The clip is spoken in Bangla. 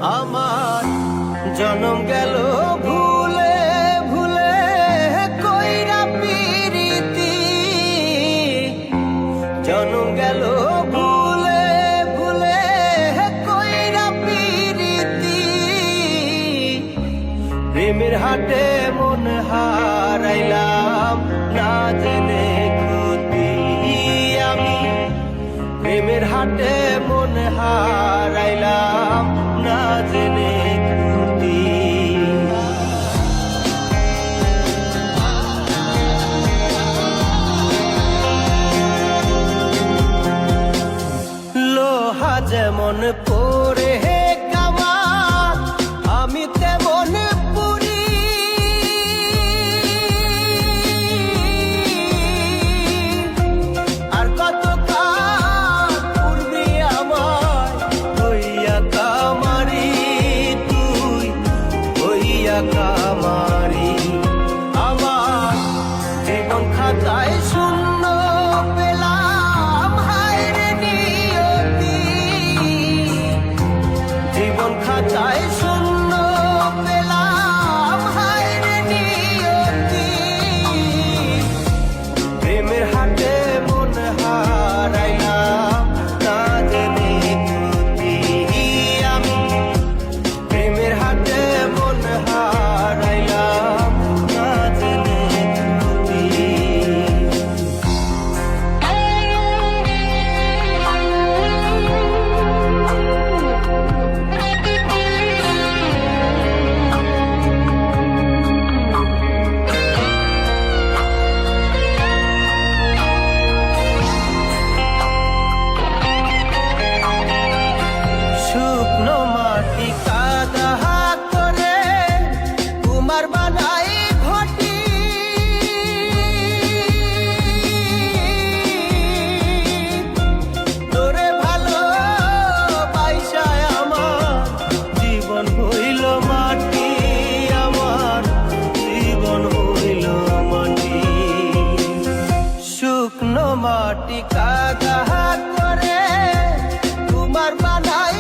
আমার জনম গেল ভুলে ভুলে কইরা পিরিতি, জনম গেল ভুলে ভুলে কইরা পিরিতি। প্রেমের হাটে মন হারাইলাম না জেনে ক্ষতি আমি, প্রেমের হাটে মন হারাইলাম না জেনে ক্ষতি। লোহা যেমন পরে কামান আমি তেমন পুরি, আর কত কাল পূর্বে আমার হইয়া কামারি, তুই হইয়া কামারি। আমার জীবন খাতায় শূন্য পেলাম হায় রে নিয়তি, জীবন খাতায় শূন্য পেলাম হায় রে নিয়তি। প্রেমের হাটে মন হারাইলাম না জেনে ক্ষতি আমি, প্রেমের হাটে মন হারাইলাম না জেনে ক্ষতি। শুকনো মাটি কাদা করে কুমার বানাই ঘটি, তোরে ভালো বাইসায় আমার জীবন হইল মাটি, আমার জীবন হইল মাটি। শুকনো মাটি কাদা করে কুমার বানাই